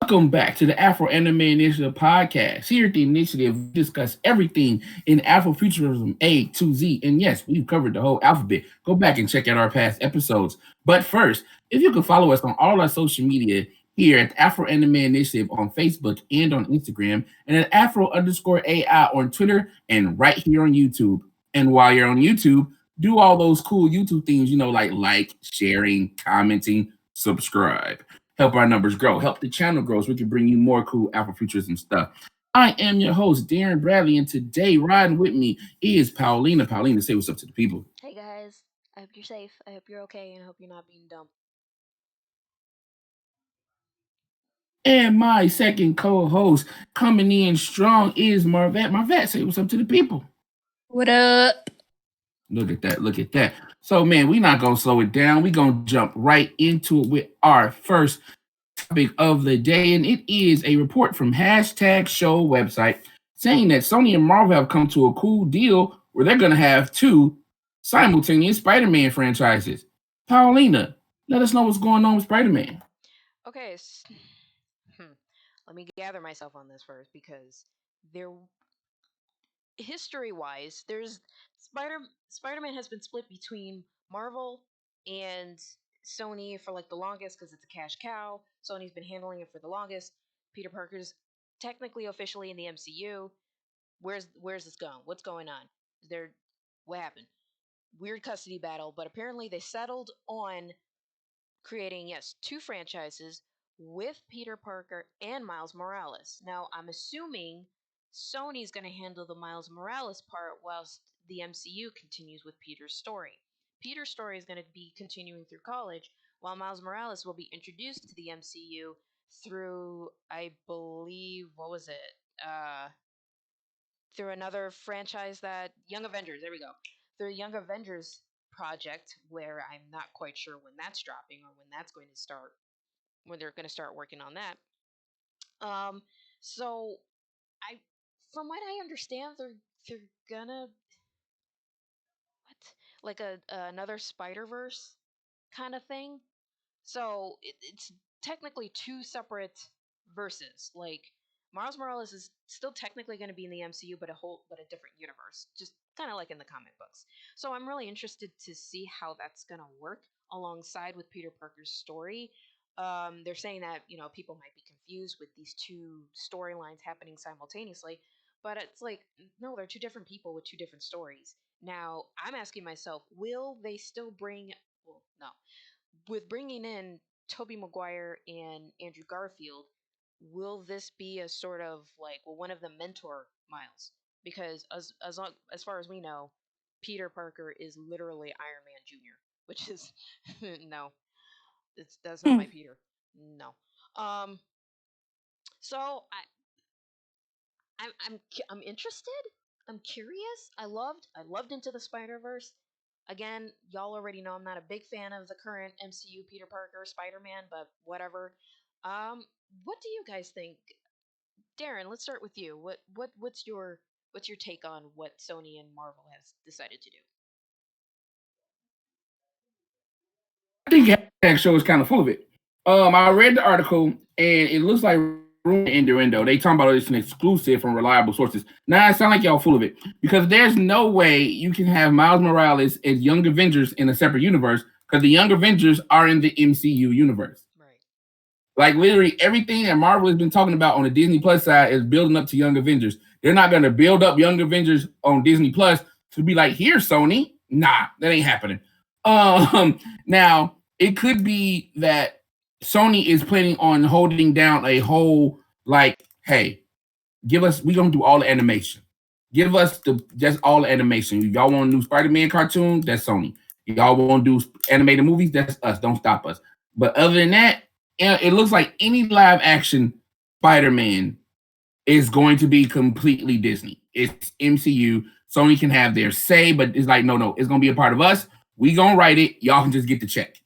Welcome back to the Afro Anime Initiative podcast. Here at the initiative, we discuss everything in Afrofuturism A to Z. And yes, we've covered the whole alphabet. Go back and check out our past episodes. But first, if you can follow us on all our social media here at Afro Anime Initiative on Facebook and on Instagram, and at Afro underscore AI on Twitter, and right here on YouTube. And while you're on YouTube, do all those cool YouTube things, like sharing, commenting, subscribe. Help our numbers grow, help the channel grow so we can bring you more cool Afrofuturism stuff. I am your host, Darren Bradley, and today riding with me is Paulina. Paulina, say what's up to the people. Hey guys, I hope you're safe. I hope you're okay, and I hope you're not being dumb. And my second co-host coming in strong is Marvette. Marvette, say what's up to the people. What up? Look at that, look at that. So, man, we're not going to slow it down. We're going to jump right into it with our first topic of the day, and it is a report from Hashtag Show website saying that Sony and Marvel have come to a cool deal where they're going to have two simultaneous Spider-Man franchises. Paulina, let us know what's going on with Spider-Man. Okay, let me gather myself on this first because there, history-wise, there's Spider-Man has been split between Marvel and Sony for like the longest because it's a cash cow. Sony's been handling it for the longest. Peter Parker's technically officially in the MCU. Where's this going? What's going on? Is there what happened? Weird custody battle, but apparently they settled on creating, yes, two franchises with Peter Parker and Miles Morales. Now, I'm assuming Sony's going to handle the Miles Morales part whilst the MCU continues with Peter's story. Peter's story is going to be continuing through college, while Miles Morales will be introduced to the MCU through, I believe, what was it? Through another franchise that Young Avengers. There we go. Through Young Avengers project, where I'm not quite sure when that's dropping or when that's going to start, when they're going to start working on that. So I, from what I understand, they're gonna what like a another Spider Verse kind of thing. So it's technically two separate verses. Like Miles Morales is still technically going to be in the MCU, but a different universe, just kind of like in the comic books. So I'm really interested to see how that's going to work alongside with Peter Parker's story. They're saying that people might be confused with these two storylines happening simultaneously, but it's like no, they're two different people with two different stories. Now I'm asking myself, will they still bring? Well, no, with bringing in Toby Maguire and Andrew Garfield, will this be a sort of like, will one of them mentor Miles? Because as far as we know, Peter Parker is literally Iron Man Jr., which is no, that's not my Peter. No. Um. So I'm interested. I'm curious. I loved Into the Spider Verse. Again, y'all already know I'm not a big fan of the current MCU Peter Parker Spider Man, but whatever. Um, what do you guys think, Darren? Let's start with you. What's your take on what Sony and Marvel has decided to do? I think Hashtag Show is kind of full of it. I read the article, and it looks like rumor innuendo. They talking about it's an exclusive from reliable sources. Now it sounds like y'all full of it because there's no way you can have Miles Morales as Young Avengers in a separate universe because the Young Avengers are in the MCU universe. Right. Like literally everything that Marvel has been talking about on the Disney Plus side is building up to Young Avengers. They're not going to build up Young Avengers on Disney Plus to be like, here, Sony. Nah, that ain't happening. Now it could be that Sony is planning on holding down a whole like, hey, we're gonna do all the animation. Give us just all the animation. If y'all want to do Spider-Man cartoon, that's Sony. If y'all want to do animated movies, that's us. Don't stop us. But other than that, it looks like any live action Spider-Man is going to be completely Disney. It's MCU. Sony can have their say, but it's like, no, it's gonna be a part of us. We gonna write it. Y'all can just get the check.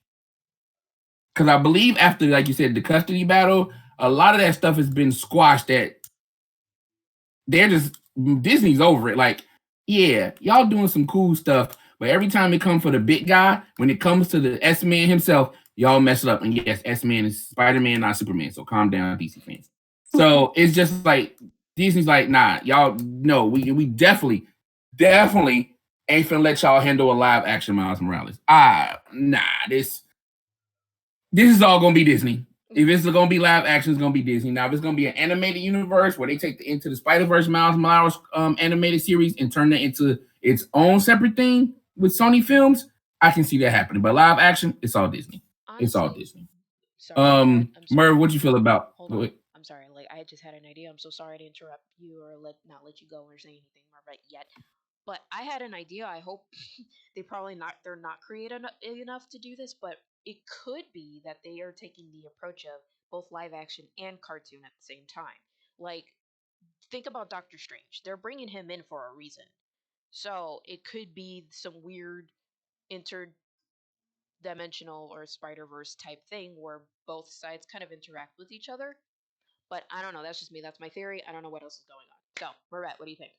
Because I believe after, like you said, the custody battle, a lot of that stuff has been squashed. That they're just Disney's over it. Like, yeah, y'all doing some cool stuff, but every time it comes for the big guy, when it comes to the S-Man himself, y'all mess it up. And yes, S-Man is Spider-Man, not Superman. So calm down, DC fans. So it's just like Disney's like, nah, y'all, no, we definitely ain't finna let y'all handle a live action Miles Morales. Nah, this is all gonna be Disney. If it's gonna be live action, it's gonna be Disney. Now, if it's gonna be an animated universe where they take the Into the Spider-Verse Miles Morales animated series and turn that into its own separate thing with Sony Films, I can see that happening. But live action, it's all Disney. It's all Honestly, Disney. sorry, I'm sorry. Merv, what you feel about? Hold on. I'm sorry. Like I just had an idea. I'm so sorry to interrupt you or not let you go or say anything right yet. But I had an idea. I hope they're not creative enough to do this, but it could be that they are taking the approach of both live action and cartoon at the same time. Like think about Doctor Strange. They're bringing him in for a reason. So it could be some weird interdimensional or Spider-Verse type thing where both sides kind of interact with each other. But I don't know. That's just me. That's my theory. I don't know what else is going on. So, Marette, what do you think?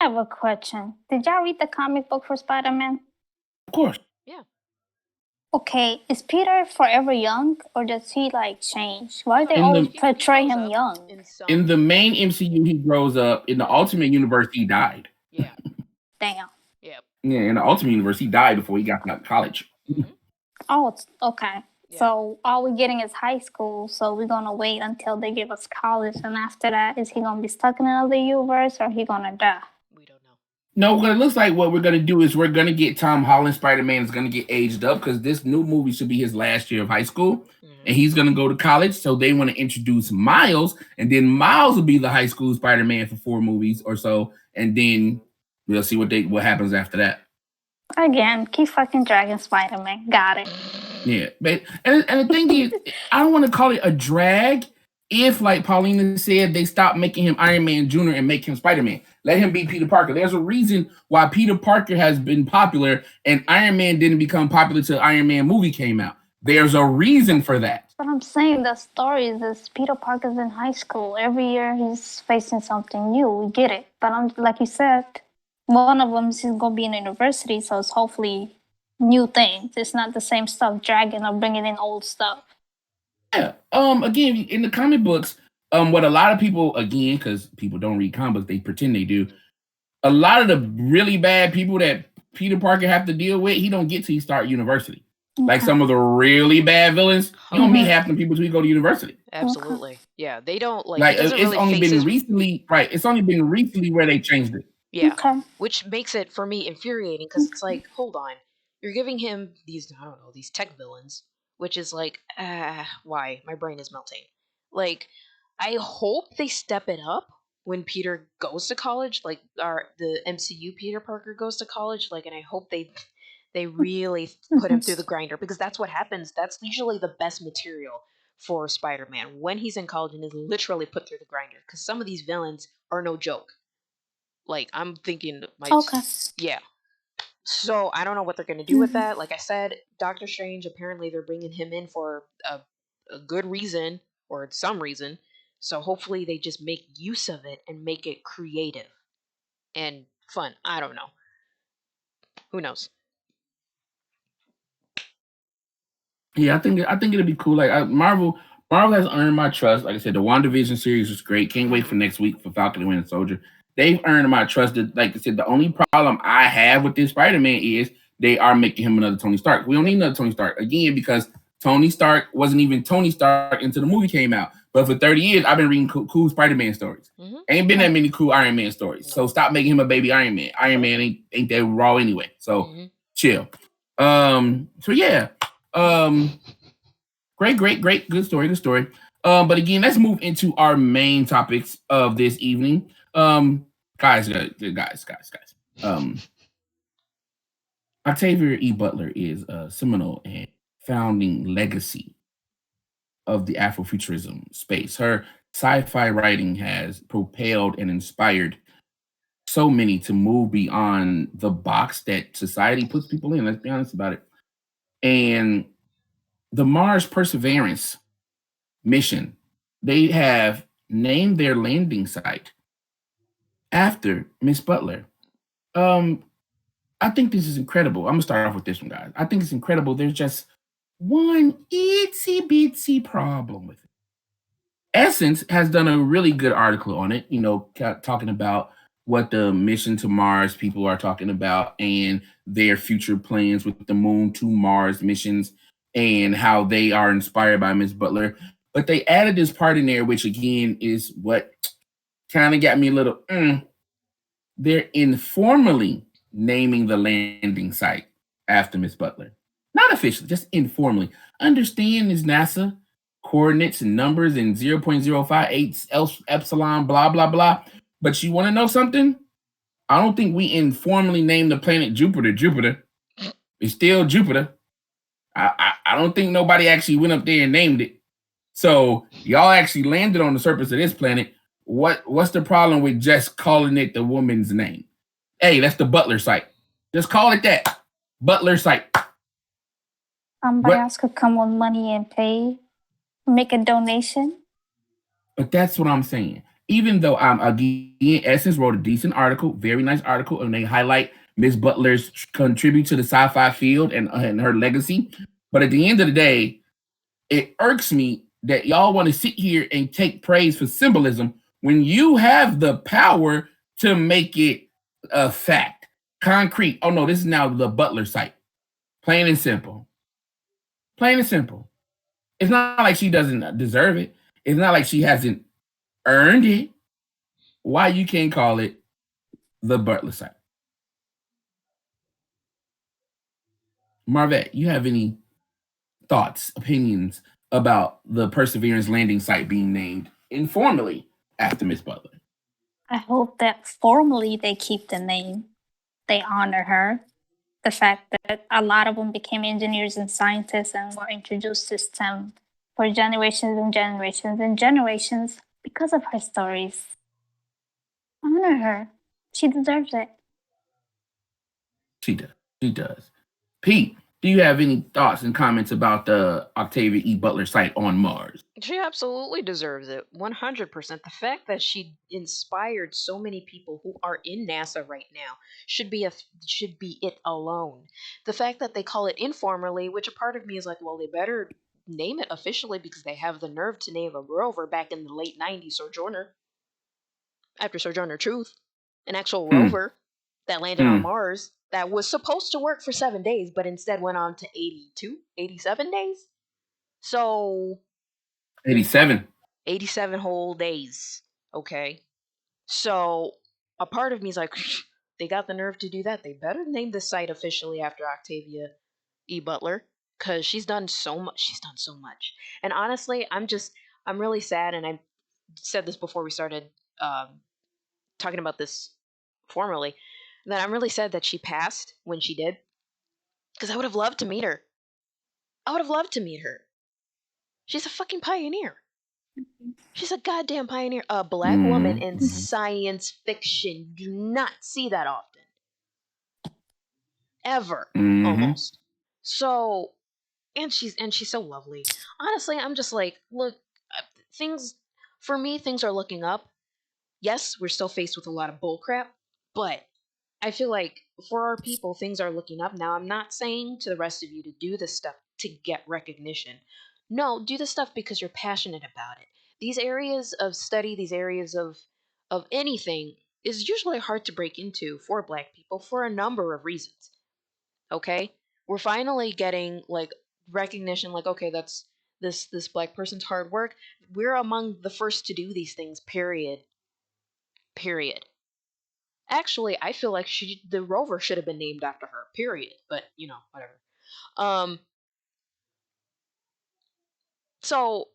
I have a question. Did y'all read the comic book for Spider-Man? Of course. Yeah. Okay, is Peter forever young, or does he like change? Why do they always portray him young? In the main MCU, he grows up. In the Ultimate Universe, he died. Yeah. Damn. Yep. Yeah, in the Ultimate Universe, he died before he got out of college. Oh, okay. Yeah. So all we're getting is high school, so we're gonna wait until they give us college, and after that, is he gonna be stuck in another universe, or he gonna die? We don't know. No, what it looks like what we're gonna do is we're gonna get Tom Holland Spider-Man is gonna get aged up because this new movie should be his last year of high school, and he's gonna go to college. So they want to introduce Miles, and then Miles will be the high school Spider-Man for 4 movies or so, and then we'll see what happens after that. Again, keep fucking dragging Spider-Man. Got it. Yeah, but and the thing is, I don't want to call it a drag. If, like Paulina said, they stop making him Iron Man Jr. and make him Spider-Man, let him be Peter Parker. There's a reason why Peter Parker has been popular and Iron Man didn't become popular till Iron Man movie came out. There's a reason for that. But I'm saying the story is Peter Parker's in high school. Every year he's facing something new. We get it. But I'm like you said, one of them is he's gonna be in university, so it's hopefully new things. It's not the same stuff dragging or bringing in old stuff. Yeah. Again, in the comic books, what a lot of people, again, because people don't read comic books, they pretend they do. A lot of the really bad people that Peter Parker have to deal with, he don't get till he start university. Like some of the really bad villains, you don't meet half the people till you go to university. Absolutely. Yeah, they don't like it's really only been recently, right? It's only been recently where they changed it. Yeah. Okay. Which makes it for me infuriating because it's like, hold on, you're giving him these these tech villains, which is like, why? My brain is melting. Like, I hope they step it up when Peter goes to college, like the MCU Peter Parker goes to college, like, and I hope they really put him through the grinder because that's what happens. That's usually the best material for Spider-Man when he's in college and is literally put through the grinder because some of these villains are no joke. Like I'm thinking, yeah. So I don't know what they're gonna do with that. Like I said, Doctor Strange. Apparently, they're bringing him in for a good reason or some reason. So hopefully, they just make use of it and make it creative and fun. I don't know. Who knows? Yeah, I think it'll be cool. Like Marvel has earned my trust. Like I said, the WandaVision series was great. Can't wait for next week for Falcon and Winter Soldier. They've earned my trust. Like I said, the only problem I have with this Spider-Man is they are making him another Tony Stark. We don't need another Tony Stark again because Tony Stark wasn't even Tony Stark until the movie came out. But for 30 years, I've been reading cool Spider-Man stories. Ain't been that many cool Iron Man stories. So stop making him a baby Iron Man. Iron Man ain't that raw anyway. So chill. So yeah. Great, good story. But again, let's move into our main topics of this evening. Guys. Octavia E. Butler is a seminal and founding legacy of the Afrofuturism space. Her sci-fi writing has propelled and inspired so many to move beyond the box that society puts people in. Let's be honest about it. And the Mars Perseverance mission, they have named their landing site after Miss Butler. I think this is incredible. I'm gonna start off with this one, guys. I think it's incredible. There's just one itsy bitsy problem with it. Essence has done a really good article on it, talking about what the mission to Mars people are talking about and their future plans with the moon to Mars missions and how they are inspired by Miss Butler. But they added this part in there, which again is what kind of got me a little. They're informally naming the landing site after Miss Butler. Not officially, just informally. Understand is NASA coordinates and numbers and 0.058 epsilon, blah, blah, blah. But you want to know something? I don't think we informally named the planet Jupiter Jupiter. It's still Jupiter. I don't think nobody actually went up there and named it. So y'all actually landed on the surface of this planet. What's the problem with just calling it the woman's name? Hey, that's the Butler site. Just call it that. Butler site. Somebody else could come with money and pay, make a donation. But that's what I'm saying. Even though again, Essence wrote a decent article, very nice article, and they highlight Miss Butler's contribute to the sci-fi field and her legacy. But at the end of the day, it irks me that y'all want to sit here and take praise for symbolism when you have the power to make it a fact, concrete. Oh no, this is now the Butler site. Plain and simple. Plain and simple. It's not like she doesn't deserve it. It's not like she hasn't earned it. Why you can't call it the Butler site? Marvette, you have any thoughts, opinions about the Perseverance landing site being named informally after Miss Butler? I hope that formally they keep the name. They honor her. The fact that a lot of them became engineers and scientists and were introduced to STEM for generations and generations and generations because of her stories. Honor her. She deserves it. She does. She does. Pete, do you have any thoughts and comments about the Octavia E. Butler site on Mars? She absolutely deserves it. 100%. The fact that she inspired so many people who are in NASA right now should be it alone. The fact that they call it informally, which a part of me is like, well, they better name it officially because they have the nerve to name a rover back in the late 90s Sojourner. After Sojourner Truth, an actual rover that landed on Mars that was supposed to work for 7 days, but instead went on to 87 days. So 87 whole days. Okay. So a part of me is like, they got the nerve to do that. They better name the site officially after Octavia E. Butler, because she's done so much. She's done so much. And honestly, I'm really sad, and I said this before we started talking about this formally, that I'm really sad that she passed when she did, because I would have loved to meet her. She's a fucking pioneer. She's a goddamn pioneer. A black woman in science fiction. Do not see that often. Ever. Almost. So, and she's so lovely. Honestly, I'm just like, look, things are looking up. Yes, we're still faced with a lot of bullcrap, but I feel like for our people, things are looking up. Now, I'm not saying to the rest of you to do this stuff to get recognition. No, do the stuff because you're passionate about it. These areas of study, these areas of anything is usually hard to break into for black people for a number of reasons. Okay? We're finally getting like recognition, like, okay, that's this black person's hard work. We're among the first to do these things, period. Actually, I feel like the rover should have been named after her, period. But, whatever. So,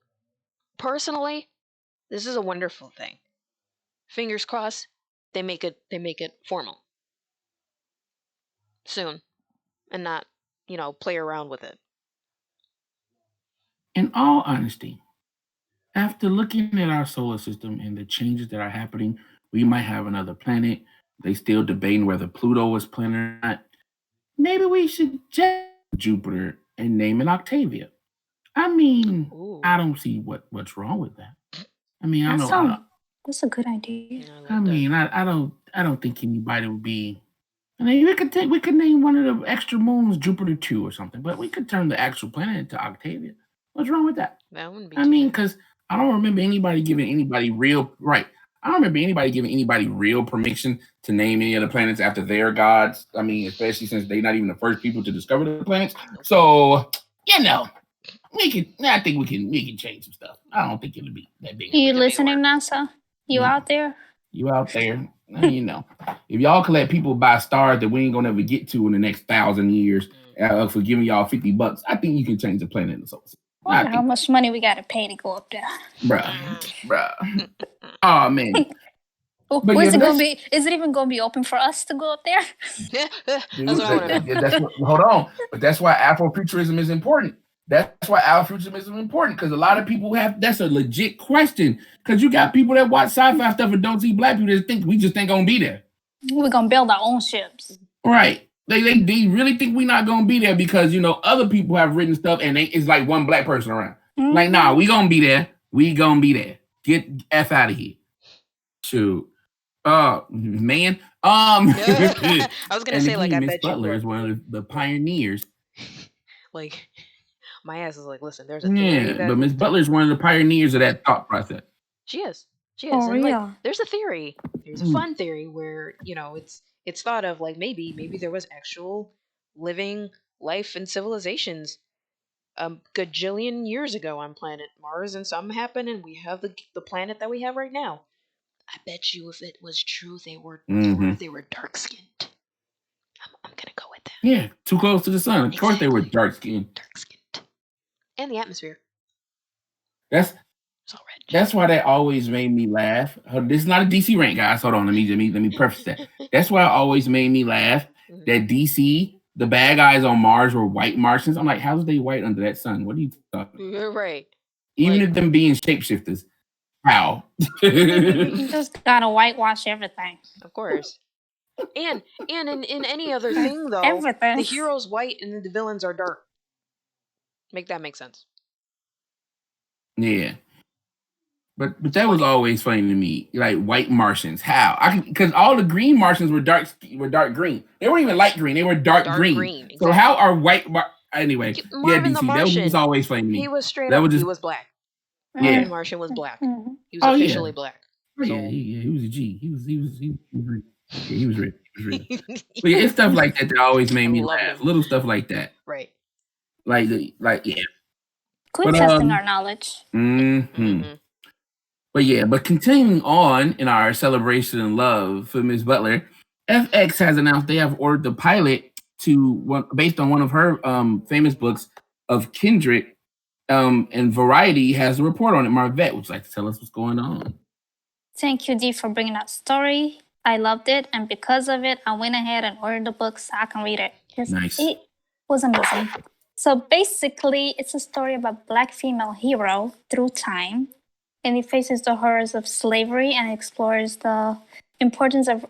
personally, this is a wonderful thing. Fingers crossed, they make it formal soon, and not, play around with it. In all honesty, after looking at our solar system and the changes that are happening, we might have another planet. They still debating whether Pluto is planet or not. Maybe we should just Jupiter and name it Octavia. I mean, I don't see what's wrong with that. I mean, I don't. That's a good idea. I don't think anybody would be I mean, we could name one of the extra moons Jupiter 2 or something, but we could turn the actual planet into Octavia. What's wrong with that? That wouldn't be I too mean, bad. because I don't remember anybody giving anybody real right. I don't remember anybody giving anybody real permission to name any of the planets after their gods. I mean, especially since they're not even the first people to discover the planets. So, you know, we can. I think we can change some stuff. I don't think it'll be that big. You Could be listening, worse. NASA? You No. out there? You out there, you know, if y'all can let people buy stars that we ain't gonna ever get to in the next 1,000 years for giving y'all $50, I think you can change the planet in the solar system. I wonder how much money we gotta pay to go up there. Bruh. Oh man. But Where's yeah, it but gonna be? Is it even gonna be open for us to go up there? That's what I want to know. That's what, hold on. But that's why Afrofuturism is important. That's why Afrofuturism is important because a lot of people have. That's a legit question because you got people that watch sci-fi stuff and don't see black people that think we just ain't gonna be there. We're gonna build our own ships. Right. They really think we're not gonna be there because you know other people have written stuff and it's like one black person around. Mm-hmm. Like, nah, we gonna be there. We gonna be there. Get F out of here. Shoot. Man. I was gonna say, like, I Miss bet you Butler would. is one of the pioneers. Like, my ass is like, listen, there's a theory that but Miss Butler is one of the pioneers of that thought process. she is. Oh, And yeah. like, there's a theory. There's a fun theory where it's thought of like maybe there was actual living life and civilizations a gajillion years ago on planet Mars, and something happened, and we have the planet that we have right now. I bet you if it was true, they were dark skinned. I'm gonna go with that. Yeah, too close to the sun. Of course, they were dark skinned. Dark skinned, and the atmosphere. That's why that always made me laugh. This is not a DC rant, guys. Hold on, let me preface that. That's why it always made me laugh that DC, the bad guys on Mars were white Martians. I'm like, how's they white under that sun? What are you talking? You're right. Even if them being shapeshifters, how? You just gotta whitewash everything. Of course. And in any other thing though, everything. The hero's white and the villains are dark. Make that make sense. Yeah. But that was always funny to me, like white Martians. How? Because all the green Martians were dark green. They weren't even light green. They were dark green. Exactly. So how are white? Anyway, Marvin DC. The Martian, that was always funny to me. He was straight up. He was black. Yeah. Marvin Martian was black. He was officially black. Oh, yeah, he was a G. He was rich. Yeah, he was rich. But yeah, it's stuff like that always made me laugh. Little stuff like that. Right. Like yeah. Quit testing our knowledge. But continuing on in our celebration and love for Miss Butler, FX has announced they have ordered the pilot based on one of her famous books of Kindred, and Variety has a report on it. Marvette, would you like to tell us what's going on? Thank you, Dee, for bringing that story. I loved it, and because of it, I went ahead and ordered the book so I can read it. Nice. It was amazing. So basically, it's a story about a Black female hero through time, and it faces the horrors of slavery and explores the impacts of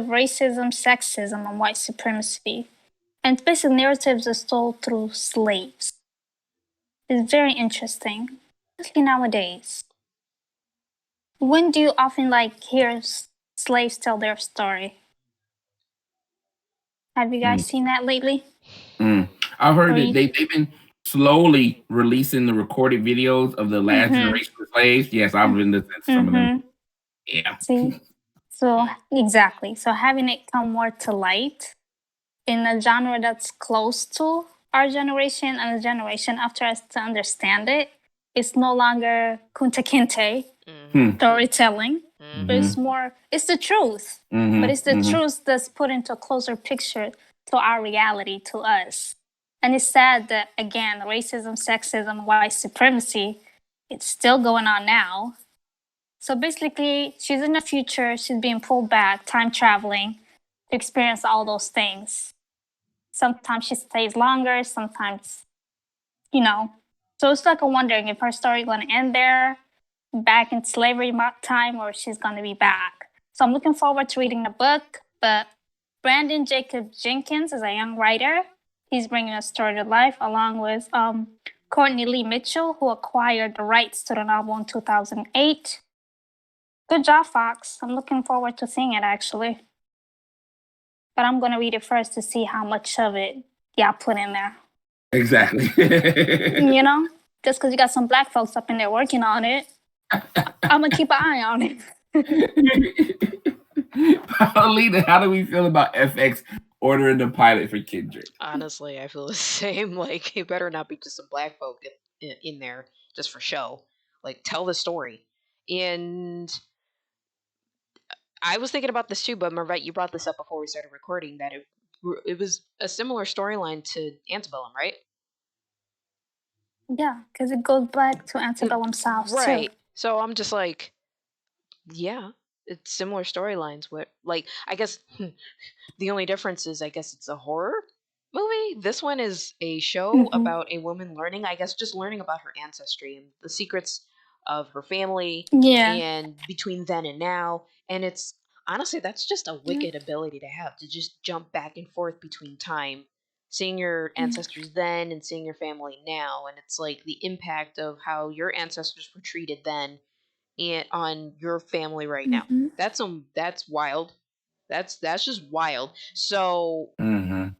racism, sexism, and white supremacy. And basic narratives are told through slaves. It's very interesting, especially nowadays. When do you often hear slaves tell their story? Have you guys seen that lately? I've heard that they've been slowly releasing the recorded videos of the last generation of slaves. Yes, I've been listening to some of them. Yeah. See? So, exactly. So having it come more to light in a genre that's close to our generation and the generation after us to understand it, it's no longer Kunta Kinte storytelling, but it's the truth. But it's the truth that's put into a closer picture to our reality, to us. And it's sad that, again, racism, sexism, white supremacy, it's still going on now. So basically, she's in the future, she's being pulled back, time traveling, to experience all those things. Sometimes she stays longer, sometimes, So it's like a wondering if her story going to end there, back in slavery time, or she's going to be back. So I'm looking forward to reading the book, but Brandon Jacob Jenkins is a young writer. He's bringing a story to life along with Courtney Lee Mitchell, who acquired the rights to the novel in 2008. Good job, Fox. I'm looking forward to seeing it, actually. but I'm gonna read it first to see how much of it y'all put in there. Exactly. You know, just because you got some black folks up in there working on it, I'm gonna keep an eye on it. Paulina, how do we feel about FX ordering the pilot for Kendrick? Honestly, I feel the same. Like, it better not be just some black folk in there just for show. Like, tell the story. And I was thinking about this too, but Marvette, you brought this up before we started recording that it was a similar storyline to Antebellum, right? Yeah, because it goes back to Antebellum South Right. too. So I'm just like, yeah, it's similar storylines. What, like, I guess the only difference is, I guess it's a horror movie. This one is a show about a woman learning, I guess, just learning about her ancestry and the secrets of her family Yeah. and between then and now. And it's honestly, that's just a wicked ability to have, to just jump back and forth between time, seeing your ancestors then and seeing your family now. And it's like the impact of how your ancestors were treated then and on your family right now. That's wild. That's just wild. So I'm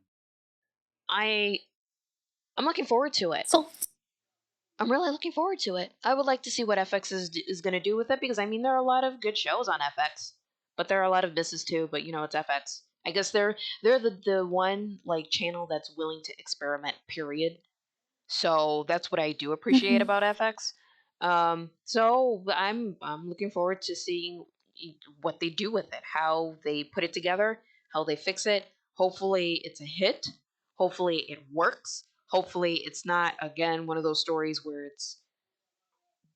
looking forward to it. So I'm really looking forward to it. I would like to see what FX is going to do with it, because I mean there are a lot of good shows on FX, but there are a lot of misses too. But you know, it's FX. I guess they're the one like channel that's willing to experiment. Period. So that's what I do appreciate about FX. So I'm looking forward to seeing what they do with it, how they put it together, how they fix it. Hopefully it's a hit. Hopefully it works. Hopefully it's not again one of those stories where it's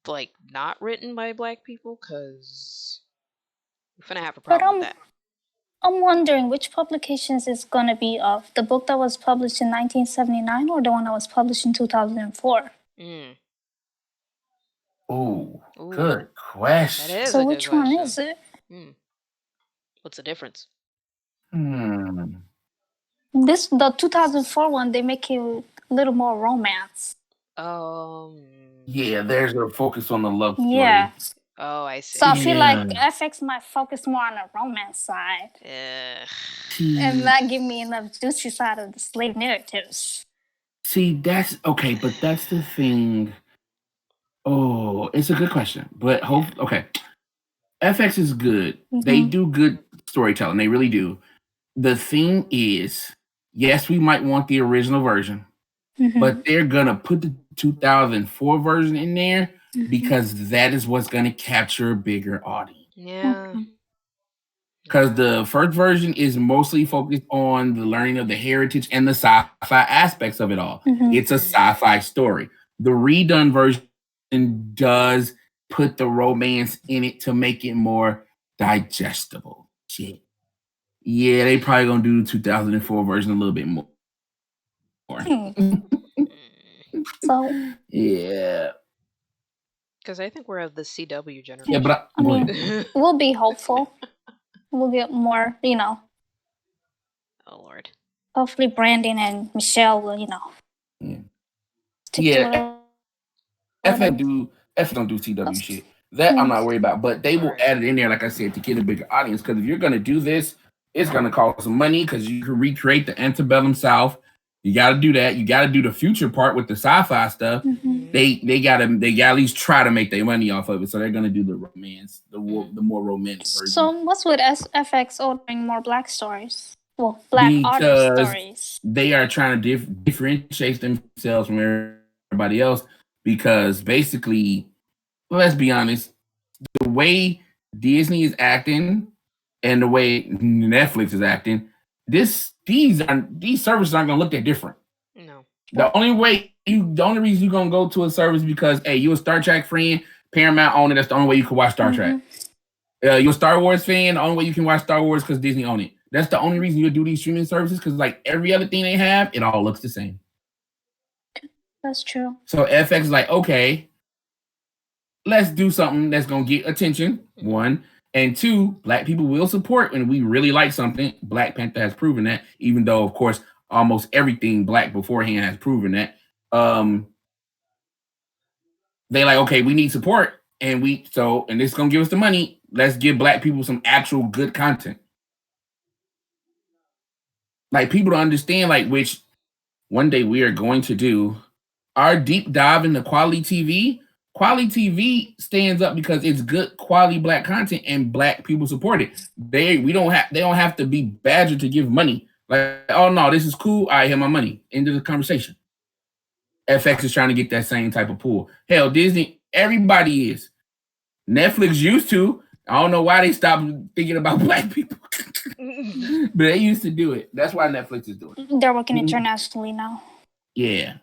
like not written by black people, because we're gonna have a problem with that. I'm wondering which publications it's gonna be of. The book that was published in 1979 or the one that was published in 2004? Oh, good question. That is So a good which one question. is it? What's the difference? The 2004 one, they make it a little more romance. Yeah, there's a focus on the love story. Yeah. Oh, I see. So I feel like FX might focus more on the romance side and not give me enough juicy side of the slave narratives. See, that's okay, but that's the thing. Oh, it's a good question, but okay. FX is good. They do good storytelling. They really do. The thing is, yes, we might want the original version, but they're gonna put the 2004 version in there because that is what's gonna capture a bigger audience. Yeah. Because the first version is mostly focused on the learning of the heritage and the sci-fi aspects of it all. It's a sci-fi story. The redone version does put the romance in it to make it more digestible. Shit. Yeah, they probably gonna do the 2004 version a little bit more. So yeah. Because I think we're of the CW generation. Yeah, but I mean, we'll be hopeful. We'll get more, you know. Oh Lord. Hopefully Brandon and Michelle will, you know. Yeah. FX don't do CW shit. That I'm not worried about, but they will add it in there, like I said, to get a bigger audience. Because if you're gonna do this, it's gonna cost some money because you can recreate the antebellum South. You got to do that. You got to do the future part with the sci-fi stuff. They gotta at least try to make their money off of it. So they're gonna do the romance, the more romantic version. So what's with FX ordering more black stories? Well, black artist stories. They are trying to differentiate themselves from everybody else. Because basically, let's be honest, the way Disney is acting and the way Netflix is acting, these services aren't gonna look that different. No. The only reason you're gonna go to a service because hey, you a Star Trek friend, Paramount own it. That's the only way you can watch Star Trek. You're a Star Wars fan. The only way you can watch Star Wars because Disney own it. That's the only reason you do these streaming services because like every other thing they have, it all looks the same. That's true. So FX is like, okay, let's do something that's gonna get attention. One and two, black people will support when we really like something. Black Panther has proven that, even though, of course, almost everything black beforehand has proven that. They like, okay, we need support, and this is gonna give us the money. Let's give black people some actual good content. like people to understand, like which one day we are going to do our deep dive into quality TV. Quality TV stands up because it's good quality black content and black people support it. They don't have to be badgered to give money. Like, oh no, this is cool. I have my money. End of the conversation. FX is trying to get that same type of pool. Hell, Disney, everybody is. Netflix used to. I don't know why they stopped thinking about black people. But they used to do it. That's why Netflix is doing it. They're working internationally now. Yeah.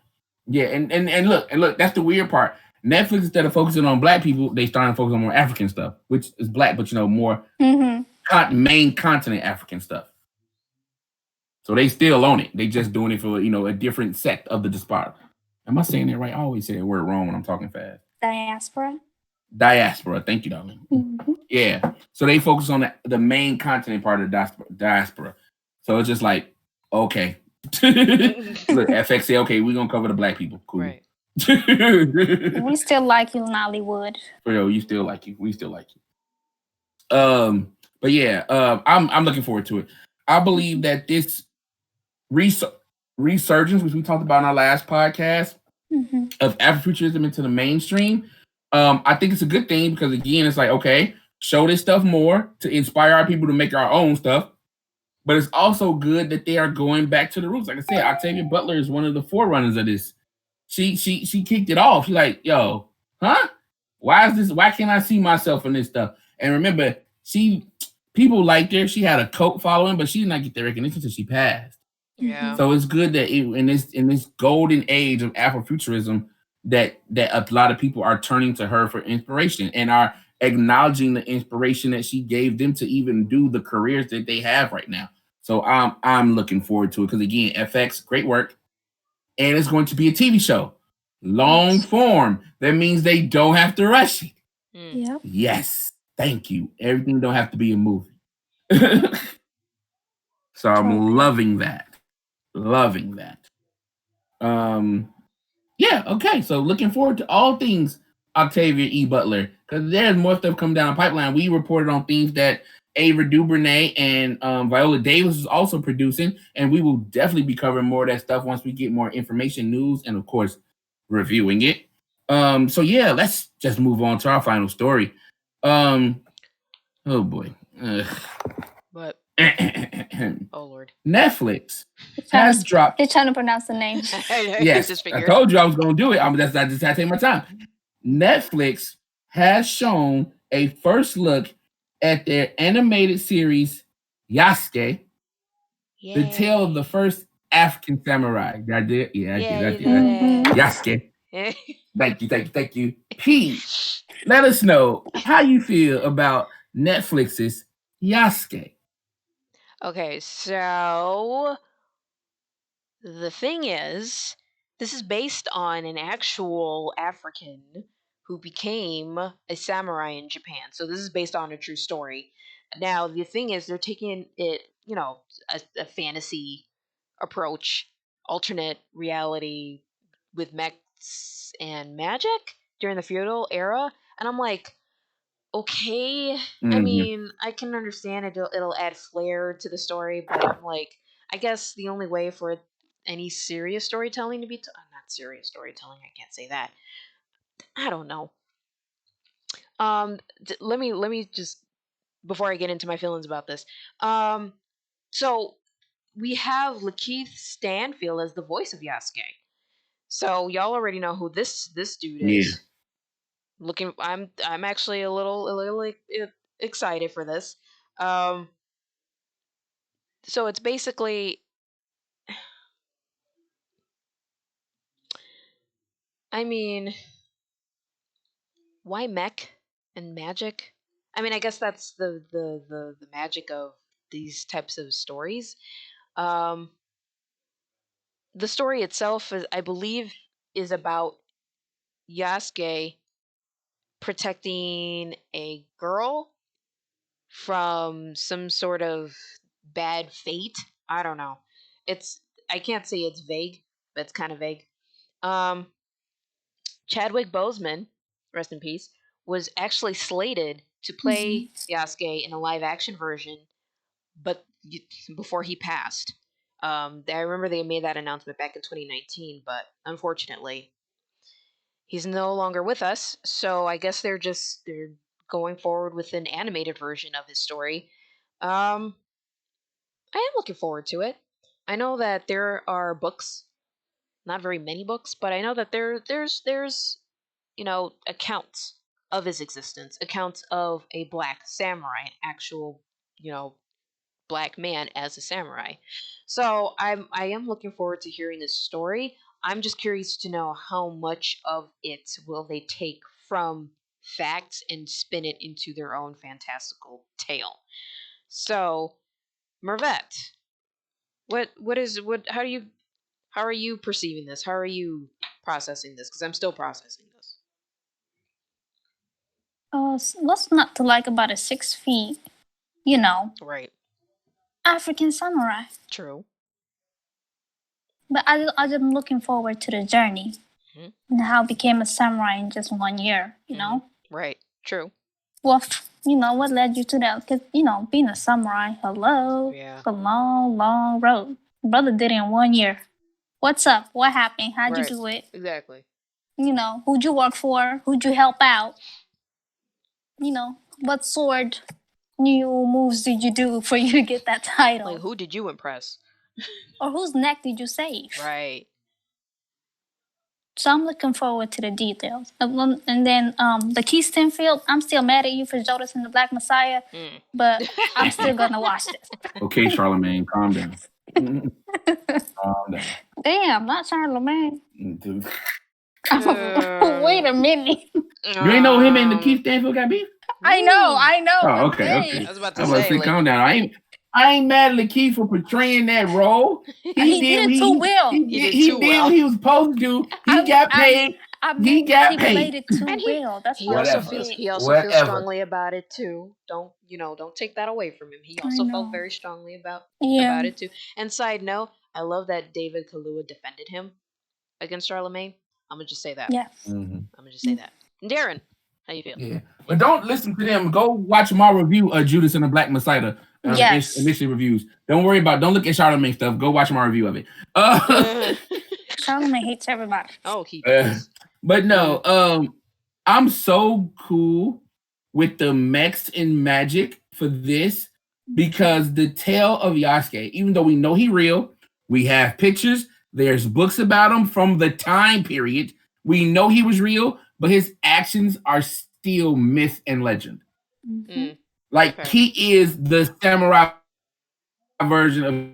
Yeah, and look, that's the weird part. Netflix, instead of focusing on black people, they started to focus on more African stuff, which is black, but more main continent African stuff. So they still own it. They just doing it for a different sect of the diaspora. Am I saying it right? I always say a word wrong when I'm talking fast. Diaspora. Thank you, darling. Mm-hmm. Yeah. So they focus on the main continent part of the diaspora. So it's just like, okay. Look, FX say, okay, we're going to cover the black people. Cool. Right. We still like you in Hollywood. For real, you still like you. We still like you. But yeah, I'm looking forward to it. I believe that this resurgence, which we talked about in our last podcast, of Afrofuturism into the mainstream, I think it's a good thing because again, it's like, okay, show this stuff more to inspire our people to make our own stuff. But it's also good that they are going back to the roots. Like I said, Octavia Butler is one of the forerunners of this. She kicked it off. She's like, yo, huh? Why is this? Why can't I see myself in this stuff? And remember, people liked her. She had a cult following, but she did not get the recognition until she passed. Yeah. So it's good that in this golden age of Afrofuturism, that a lot of people are turning to her for inspiration and are acknowledging the inspiration that she gave them to even do the careers that they have right now. So I'm looking forward to it because again, FX, great work, and it's going to be a TV show, long form. That means they don't have to rush it. Yep. Yes, thank you. Everything don't have to be a movie. So I'm loving that. Yeah, okay. So looking forward to all things Octavia E. Butler because there's more stuff coming down the pipeline. We reported on things that Ava DuVernay and Viola Davis is also producing, and we will definitely be covering more of that stuff once we get more information, news, and of course, reviewing it. So yeah, let's just move on to our final story. Oh boy. What? Oh Lord. Netflix has dropped. They're trying to pronounce the name. Yes, I told you I was going to do it. I just had to take my time. Netflix has shown a first look at their animated series Yasuke, the tale of the first African samurai. I did. Yeah, I did. Yasuke. Thank you. P, let us know how you feel about Netflix's Yasuke. Okay, so the thing is, this is based on an actual African who became a samurai in Japan. So this is based on a true story. Now, the thing is, they're taking it, a fantasy approach, alternate reality with mechs and magic during the feudal era. And I'm like, okay. I mean, I can understand it'll add flair to the story, but I'm like, I guess the only way for any serious storytelling to be not serious storytelling, I can't say that. I don't know. Let me just, before I get into my feelings about this. So we have Lakeith Stanfield as the voice of Yasuke. So y'all already know who this dude is. I'm actually a little excited for this. So it's basically, I mean, why mech and magic? I mean, I guess that's the magic of these types of stories. The story itself, I believe, is about Yasuke protecting a girl from some sort of bad fate. I don't know. I can't say it's vague, but it's kind of vague. Chadwick Boseman, rest in peace, was actually slated to play Yasuke in a live action version, but before he passed. I remember they made that announcement back in 2019, but unfortunately, he's no longer with us. So I guess they're going forward with an animated version of his story. Um, I am looking forward to it. I know that there are books, not very many books, but I know that there's accounts of his existence, accounts of a black samurai, an actual you know black man as a samurai. So I am looking forward to hearing this story. I'm just curious to know how much of it will they take from facts and spin it into their own fantastical tale. So, Mervette, what how are you perceiving this? How are you processing this? Because I'm still processing this. What's not to like about a 6 feet, you know, Right. African samurai? True. But I'm looking forward to the journey Hmm. and how I became a samurai in just 1 year, you know? Right. True. Well, what led you to that? Because, being a samurai, hello, Yeah. it's a long, long road. Brother did it in 1 year. What's up? What happened? How'd you Right. do it? Exactly. Who'd you work for? Who'd you help out? What sword new moves did you do for you to get that title? Like, who did you impress? Or whose neck did you save? Right. So I'm looking forward to the details. And then the Keystone Field, I'm still mad at you for Judas and the Black Messiah, but I'm still gonna watch this. Okay, Charlemagne, calm down. Calm down. Damn, not Charlemagne. Dude. Wait a minute. You ain't know him and the Keith Stanfield got beef? I know. Oh, but okay, dang. okay. I was about to I'm about to say, say, like, calm down. I ain't mad at Lakeith for portraying that role. He did it too well. He did what he was supposed to do. He got paid. He got played paid. it too and well. That's he what also I feels said. he also feels Whatever. strongly about it too. Don't take that away from him. He also know. felt very strongly about Yeah. it too. And side note, I love that David Kaluuya defended him against Charlemagne. I'm gonna just say that. Yes. I'm gonna just say that. And Darren, how you feel? Yeah. But don't listen to them. Go watch my review of Judas and the Black Messiah. Yes. Initial reviews. Don't look at Charlemagne stuff. Go watch my review of it. Charlemagne hates everybody. Oh, he does. But no, I'm so cool with the mechs and magic for this because the tale of Yasuke, even though we know he real, we have pictures, there's books about him from the time period. We know he was real, but his actions are still myth and legend. Mhm. Like Okay. he is the samurai version of.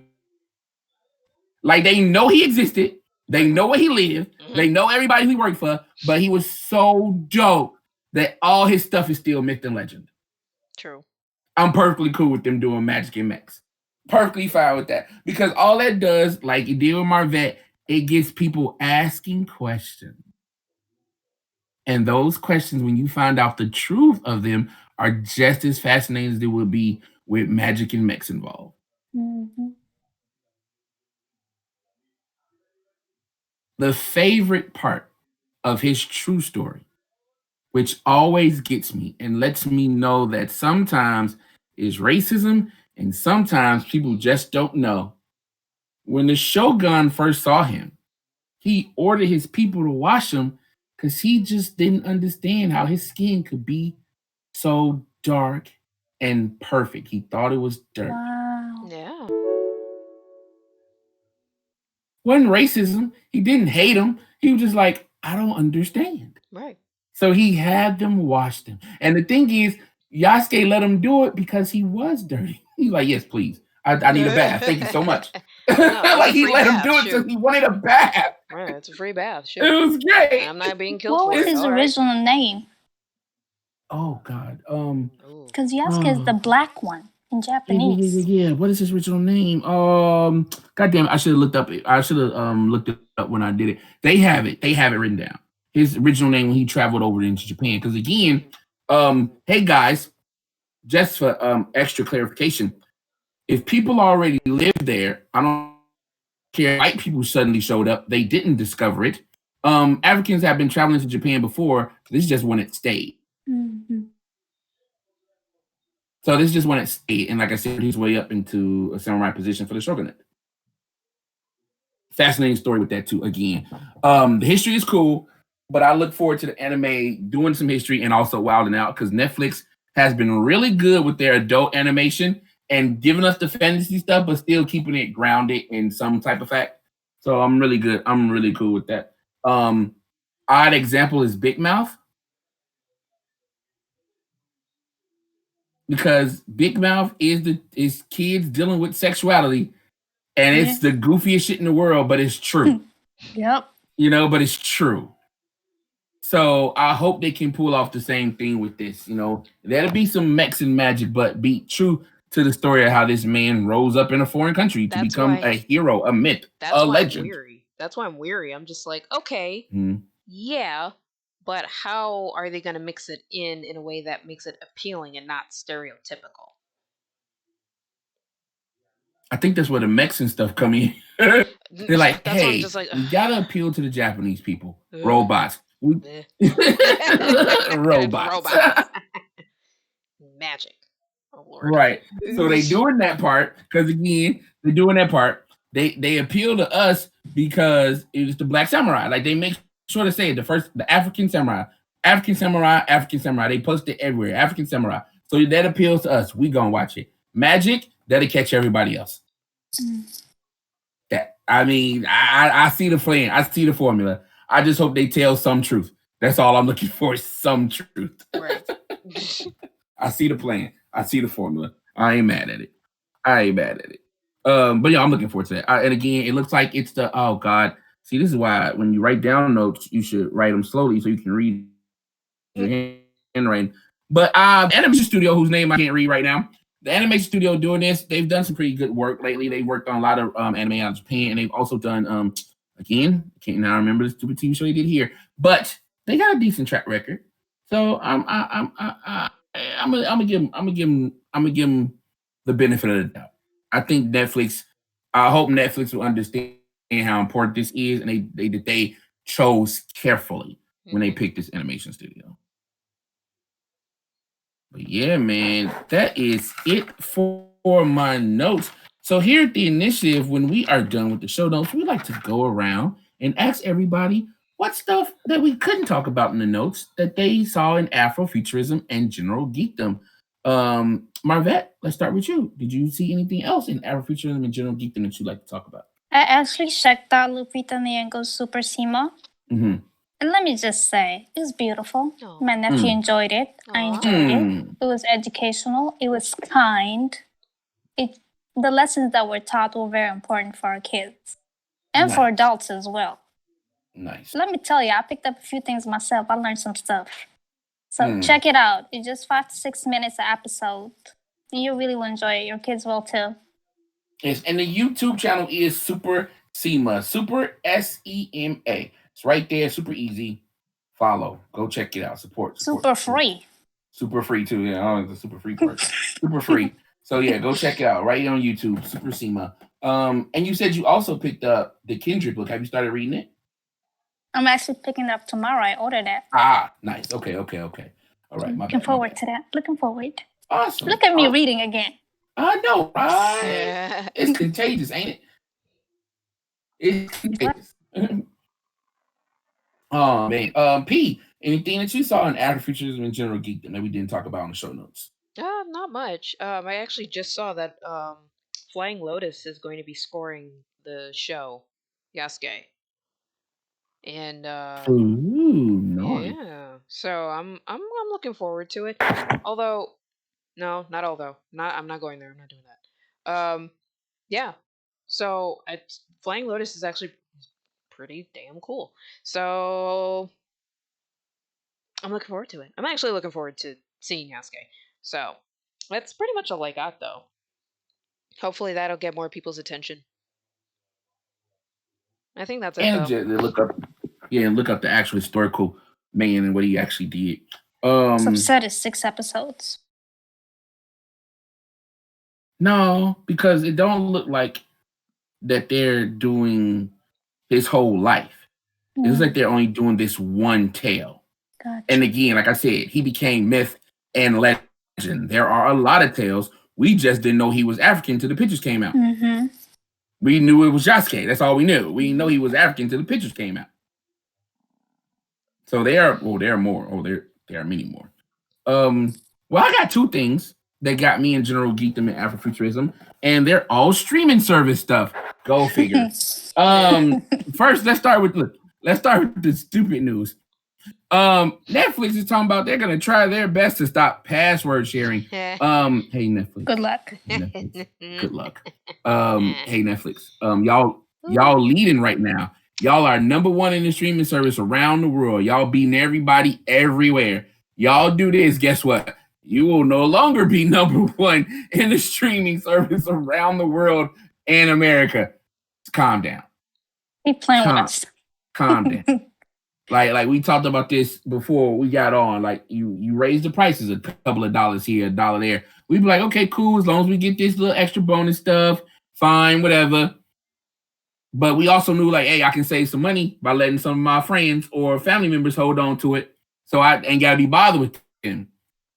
Like they know he existed, they know where he lived, they know everybody he worked for, but he was so dope that all his stuff is still myth and legend. True. I'm perfectly cool with them doing magic and mechs. Perfectly fine with that. Because all that does, like it did with Marvette, it gets people asking questions. And those questions, when you find out the truth of them, are just as fascinating as they would be with magic and mechs involved. Mhm. The favorite part of his true story, which always gets me and lets me know that sometimes is racism and sometimes people just don't know. When the Shogun first saw him, he ordered his people to wash him because he just didn't understand how his skin could be so dark and perfect. He thought it was dirt. Wow. Yeah. Wasn't racism. He didn't hate him. He was just like, I don't understand. Right. So he had them wash them. And the thing is, Yasuke let him do it because he was dirty. He's like, yes, please. I need a bath. Thank you so much. it's like a he free let him bath, do it because shoot. he wanted a bath. Right, it's a free bath. It Shoot. was great. I'm not being killed What for was it. his All right. original name? Oh God. Ooh. Because Yasuke is the black one in Japanese. Yeah. What is his original name? God damn it, I should have looked up. I should have looked it up when I did it. They have it. They have it written down. His original name when he traveled over into Japan. Because again, hey guys, just for extra clarification, if people already lived there, I don't care. White people suddenly showed up. They didn't discover it. Africans have been traveling to Japan before. This is just when it stayed. Mhm. So this is just when it stayed. And like I said, he's way up into a samurai position for the shogunate. fascinating story with that too. Again, the history is cool, but I look forward to the anime doing some history and also wilding out because Netflix has been really good with their adult animation and giving us the fantasy stuff, but still keeping it grounded in some type of fact. So I'm really good. I'm really cool with that. Odd example is Big Mouth because Big Mouth is kids dealing with sexuality, and it's the goofiest shit in the world, but it's true. Yep. But it's true. So I hope they can pull off the same thing with this. That'll be some Mexican magic, but be true to the story of how this man rose up in a foreign country to become a hero, a myth, a legend. That's why I'm weary. I'm just like, okay, Mhm. yeah, but how are they going to mix it in a way that makes it appealing and not stereotypical? I think that's where the Mexican stuff come in. They're like, That's why I'm hey, just like, we gotta appeal to the Japanese people. Ugh. Robots. Robots. Magic. Oh Lord. Right. So they doing that part because again, they're doing that part. They appeal to us because it's the Black Samurai. Like they make sure to say the African Samurai, African Samurai, African Samurai. They post it everywhere. African Samurai. So that appeals to us. We gonna watch it. Magic, that'll catch everybody else. I see the plan. I see the formula. I just hope they tell some truth. That's all I'm looking for is some truth. Right. I see the plan. I see the formula. I ain't mad at it. But yeah, I'm looking forward to that. And again, it looks like it's oh God. See, this is why when you write down notes, you should write them slowly so you can read your handwriting. But the animation studio, whose name I can't read right now, the animation studio doing this, they've done some pretty good work lately. They worked on a lot of anime out of Japan, and they've also done again, I can't now remember the stupid TV show they did here, but they got a decent track record. So I'm gonna give them the benefit of the doubt. I think Netflix. I hope Netflix will understand how important this is, and they chose carefully when they picked this animation studio. But yeah, man, that is it for my notes. So here at the initiative, when we are done with the show notes, we like to go around and ask everybody what stuff that we couldn't talk about in the notes that they saw in Afrofuturism and general geekdom. Marvette, let's start with you. Did you see anything else in Afrofuturism and general geekdom that you'd like to talk about? I actually checked out Lupita Nyong'o's Super Sima. Mm-hmm. And let me just say, it was beautiful. Aww. My nephew enjoyed it. I enjoyed it. It was educational. It was kind. The lessons that were taught were very important for our kids. And for adults as well. Nice. Let me tell you, I picked up a few things myself. I learned some stuff. So check it out. It's just 5 to 6 minutes an episode. You really will enjoy it. Your kids will too. Yes, and the YouTube channel is Super Sema. Super SEMA. It's right there. Super easy. Follow. Go check it out. Support. Super free. Super free too. Yeah, I don't know the super free part. Super free. So yeah, go check it out right here on YouTube. Super Sema. And you said you also picked up the Kindred book. Have you started reading it? I'm actually picking it up tomorrow. I ordered it. Nice. Okay. All right. Looking forward to that. Looking forward. Awesome. Look at me reading again. I know, right? It's contagious, ain't it? It's contagious. Oh man. P, anything that you saw in Afrofuturism and general geekdom that we didn't talk about in the show notes? Not much. I actually just saw that Flying Lotus is going to be scoring the show Yasuke. And nice. yeah. So I'm looking forward to it. Although no, not although. I'm not going there. I'm not doing that. Yeah. So Flying Lotus is actually pretty damn cool. So I'm looking forward to it. I'm actually looking forward to seeing Yasuke. So that's pretty much all I got, though. Hopefully that'll get more people's attention. I think that's it. And look up the actual historical man and what he actually did. Subset is 6 episodes. No, because it don't look like that they're doing his whole life. It looks like they're only doing this one tale. Gotcha. And again, like I said, he became myth and legend. There are a lot of tales. We just didn't know he was African till the pictures came out. Mm-hmm. We knew it was Yasuke. That's all we knew. We didn't know he was African until the pictures came out. So there are more. There are many more. Well, I got two things that got me in general geekdom and Afrofuturism, and they're all streaming service stuff. Go figure. First, let's start with the stupid news. Netflix is talking about they're gonna try their best to stop password sharing. Hey Netflix. Good luck. Netflix. Good luck. Hey Netflix. Y'all leading right now. Y'all are number one in the streaming service around the world. Y'all beating everybody everywhere. Y'all do this, guess what? You will no longer be number one in the streaming service around the world and America. Calm down. He playing with us. Calm down. Like we talked about this before we got on. Like you raise the prices a couple of dollars here, a dollar there. We'd be like, okay, cool. As long as we get this little extra bonus stuff, fine, whatever. But we also knew, like, hey, I can save some money by letting some of my friends or family members hold on to it. So I ain't got to be bothered with them.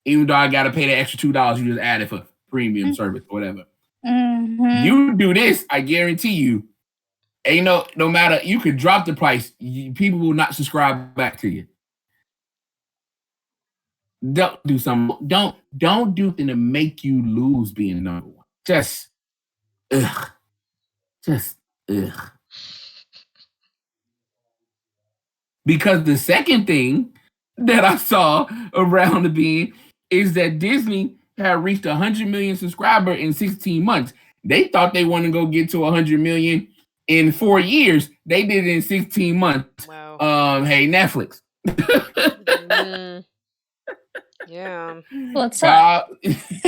Even though I got to pay the extra $2, you just add it for premium service or whatever. Mm-hmm. You do this, I guarantee you, ain't no matter, you could drop the price, people will not subscribe back to you. Don't do something. Don't do things to make you lose being number one. Just ugh. Because the second thing that I saw around the being is that Disney had reached 100 million subscribers in 16 months. They thought they wanted to go get to 100 million in 4 years. They did it in 16 months. Wow. Hey, Netflix. Yeah. What's up?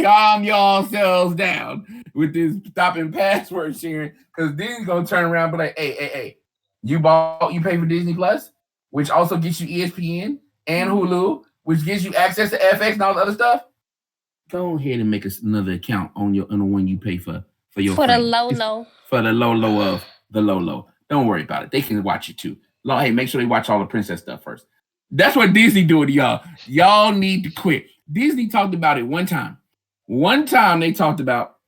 Calm yourselves down with this stopping password sharing, because Disney's gonna turn around and be like, hey, you pay for Disney Plus, which also gets you ESPN and Hulu, which gives you access to FX and all the other stuff. Go ahead and make us another account on the one you pay for your For friend. the low. For the low of the low. Don't worry about it. They can watch it too. Hey, make sure they watch all the princess stuff first. That's what Disney doing to y'all. Y'all need to quit. Disney talked about it one time. One time they talked about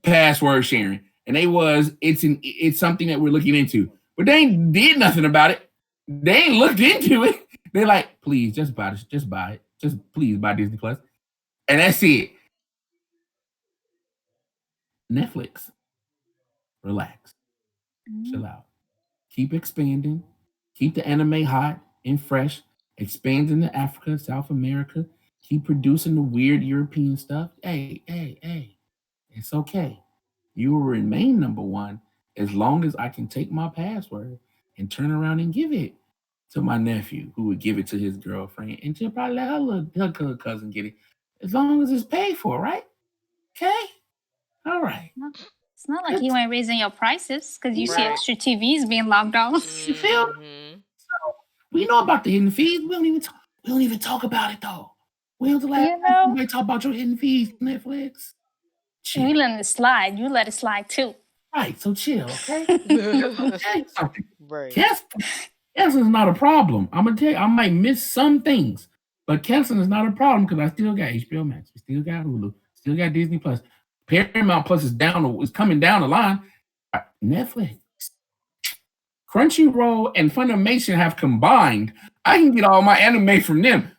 password sharing, and it's something that we're looking into. But they ain't did nothing about it. They ain't looked into it. They're like, please, just buy it. Just buy it. Just please buy Disney Plus. And that's it. Netflix. Relax. Chill out. Keep expanding. Keep the anime hot and fresh. Expand into Africa, South America. Keep producing the weird European stuff. Hey. It's okay. You will remain number one as long as I can take my password and turn around and give it to my nephew, who would give it to his girlfriend, and she'll probably let her cousin get it. As long as it's paid for, right? Okay? All right. It's not like you ain't raising your prices because you see Right. extra TVs being locked on. You feel? So we know about the hidden fees. We don't even talk about it though. We don't talk about your hidden fees, Netflix. Chill. We let it slide. You let it slide too. Right, so chill, okay? I'm gonna tell you something. Right. Canceling is not a problem. I'm gonna tell you, I might miss some things, but canceling is not a problem because I still got HBO Max, we still got Hulu, still got Disney Plus. Paramount Plus is coming down the line. Netflix, Crunchyroll, and Funimation have combined. I can get all my anime from them.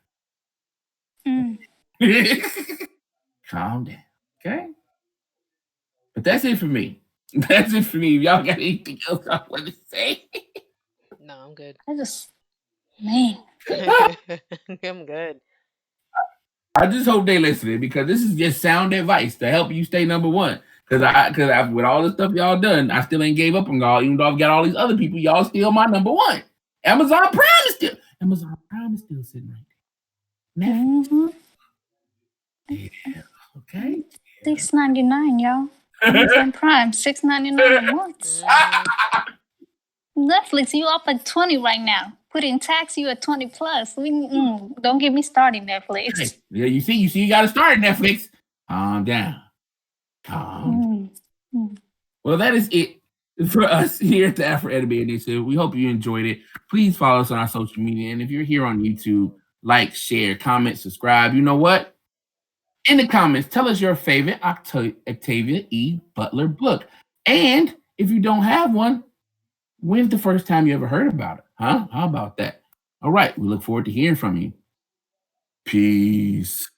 Calm down, okay? But that's it for me. That's it for me. If y'all got anything else I want to say? No, I'm good. Man. I'm good. I just hope they listening, because this is just sound advice to help you stay number one. Because with all the stuff y'all done, I still ain't gave up on y'all. Even though I've got all these other people, y'all still my number one. Amazon Prime is still sitting right there. Mm-hmm. Yeah. Okay. $6.99, y'all. Amazon Prime, $6.99 a month. Netflix, you up at 20 right now. Put in tax, you at 20 plus. Don't get me started, Netflix. Hey, yeah, you see, you got to start Netflix. Calm down. Well, that is it for us here at the Afro Anime Initiative. We hope you enjoyed it. Please follow us on our social media, and if you're here on YouTube, like, share, comment, subscribe. You know what? In the comments, tell us your favorite Octavia E. Butler book. And If you don't have one, when's the first time you ever heard about it? Huh? How about that? All right. We look forward to hearing from you. Peace.